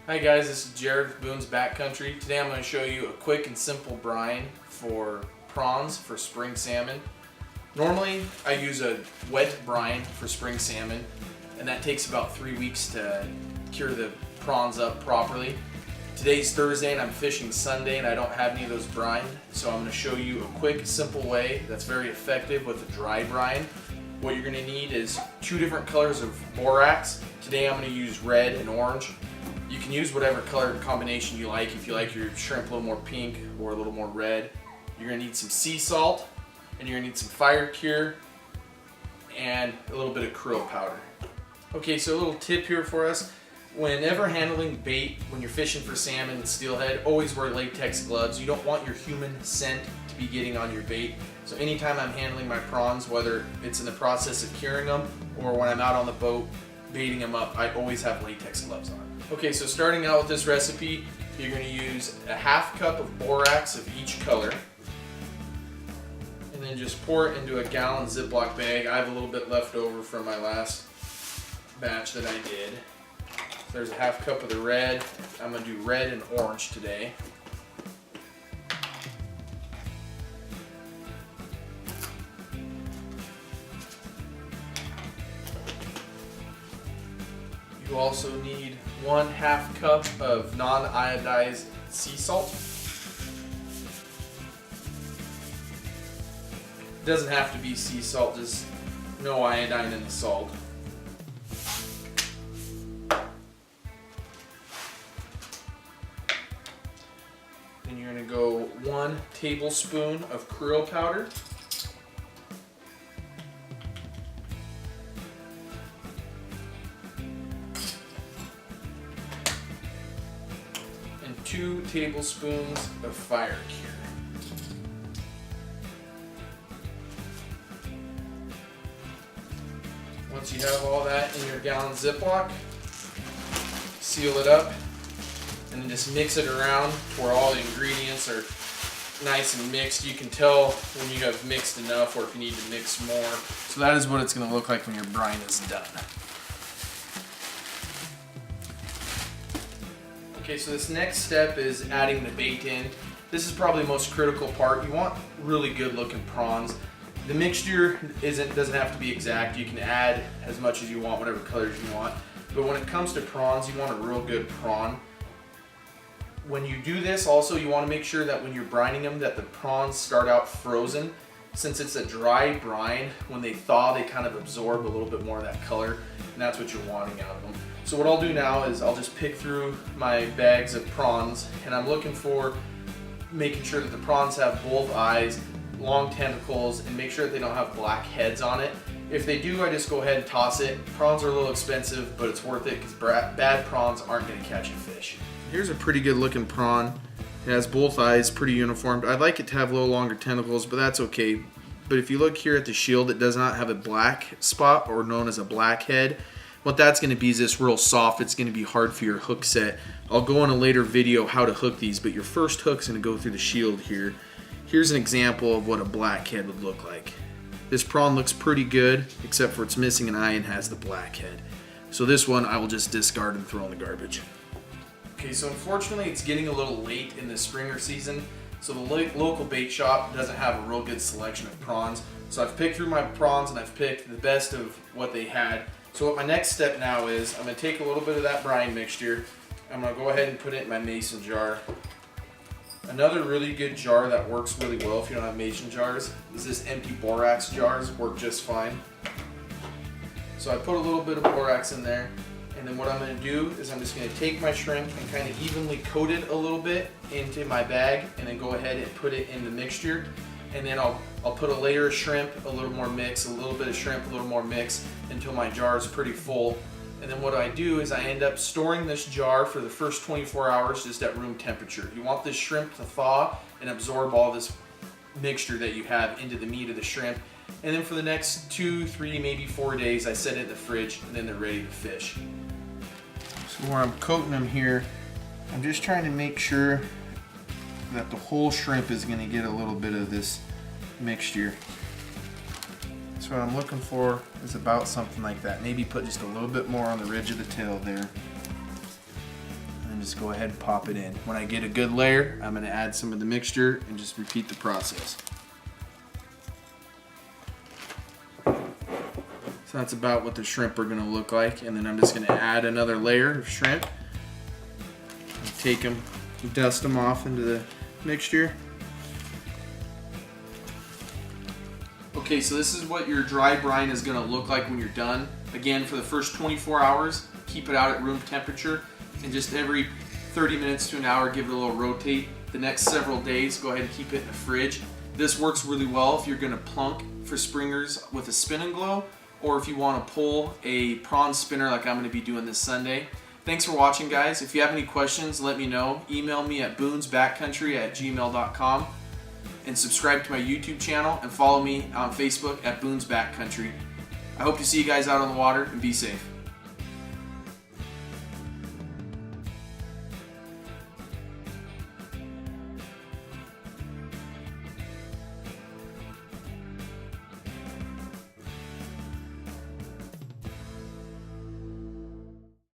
Hi guys, this is Jared with Boone's Backcountry. Today I'm going to show you a quick and simple brine for prawns for spring salmon. Normally I use a wet brine for spring salmon, and that takes about 3 weeks to cure the prawns up properly. Today's Thursday and I'm fishing Sunday and I don't have any of those brine, so I'm going to show you a quick, simple way that's very effective with a dry brine. What you're going to need is 2 different colors of borax. Today I'm going to use red and orange. You can use whatever color combination you like. If you like your shrimp a little more pink or a little more red. You're going to need some sea salt, and you're going to need some fire cure, and a little bit of krill powder. Okay, so a little tip here for us. Whenever handling bait, when you're fishing for salmon and steelhead, always wear latex gloves. You don't want your human scent to be getting on your bait. So anytime I'm handling my prawns, whether it's in the process of curing them or when I'm out on the boat baiting them up, I always have latex gloves on. Okay, so starting out with this recipe, you're going to use a half cup of borax of each color, and then just pour it into a gallon Ziploc bag. I have a little bit left over from my last batch that I did. So there's a half cup of the red. I'm going to do red and orange today. You also need 1/2 cup of non-iodized sea salt. It doesn't have to be sea salt, just no iodine in the salt. Then you're going to go 1 tablespoon of krill powder. And 2 tablespoons of fire cure. Once you have all that in your gallon Ziploc, seal it up and then just mix it around to where all the ingredients are nice and mixed. You can tell when you have mixed enough or if you need to mix more. So that is what it's going to look like when your brine is done. Okay, so this next step is adding the bait in. This is probably the most critical part. You want really good looking prawns. The mixture doesn't have to be exact. You can add as much as you want, whatever colors you want. But when it comes to prawns, you want a real good prawn. When you do this, also you want to make sure that when you're brining them, that the prawns start out frozen. Since it's a dry brine, when they thaw, they kind of absorb a little bit more of that color, and that's what you're wanting out of them. So what I'll do now is I'll just pick through my bags of prawns, and I'm looking for making sure that the prawns have both eyes, long tentacles, and make sure that they don't have black heads on it. If they do, I just go ahead and toss it. Prawns are a little expensive, but it's worth it because bad prawns aren't going to catch a fish. Here's a pretty good looking prawn. It has both eyes, pretty uniformed. I'd like it to have a little longer tentacles, but that's okay. But if you look here at the shield, it does not have a black spot, or known as a black head. What that's going to be is this real soft. It's going to be hard for your hook set. I'll go in a later video how to hook these, but your first hook's going to go through the shield here. Here's an example of what a black head would look like. This prawn looks pretty good, except for it's missing an eye and has the black head. So this one I will just discard and throw in the garbage. Okay, so unfortunately it's getting a little late in the springer season, so the local bait shop doesn't have a real good selection of prawns. So I've picked through my prawns and I've picked the best of what they had. So what my next step now is, I'm going to take a little bit of that brine mixture. I'm going to go ahead and put it in my mason jar. Another really good jar that works really well if you don't have mason jars is this empty borax jars. Work just fine. So I put a little bit of borax in there, and then what I'm going to do is I'm just going to take my shrimp and kind of evenly coat it a little bit into my bag, and then go ahead and put it in the mixture. And then I'll put a layer of shrimp, a little more mix, a little bit of shrimp, a little more mix, until my jar is pretty full. And then what I do is I end up storing this jar for the first 24 hours just at room temperature. You want this shrimp to thaw and absorb all this mixture that you have into the meat of the shrimp. And then for the next 2, 3, maybe 4 days, I set it in the fridge, and then they're ready to fish. So where I'm coating them here, I'm just trying to make sure that the whole shrimp is going to get a little bit of this mixture. So what I'm looking for is about something like that. Maybe put just a little bit more on the ridge of the tail there. And just go ahead and pop it in. When I get a good layer, I'm gonna add some of the mixture and just repeat the process. So that's about what the shrimp are gonna look like. And then I'm just gonna add another layer of shrimp. Take them, dust them off into the mixture. Okay, so this is what your dry brine is gonna look like when you're done. Again, for the first 24 hours, keep it out at room temperature, and just every 30 minutes to an hour, give it a little rotate. The next several days, go ahead and keep it in the fridge. This works really well if you're gonna plunk for springers with a spin and glow, or if you wanna pull a prawn spinner like I'm gonna be doing this Sunday. Thanks for watching, guys. If you have any questions, let me know. Email me at boonsbackcountry@gmail.com. and subscribe to my YouTube channel and follow me on Facebook at Boone's Backcountry. I hope to see you guys out on the water, and be safe.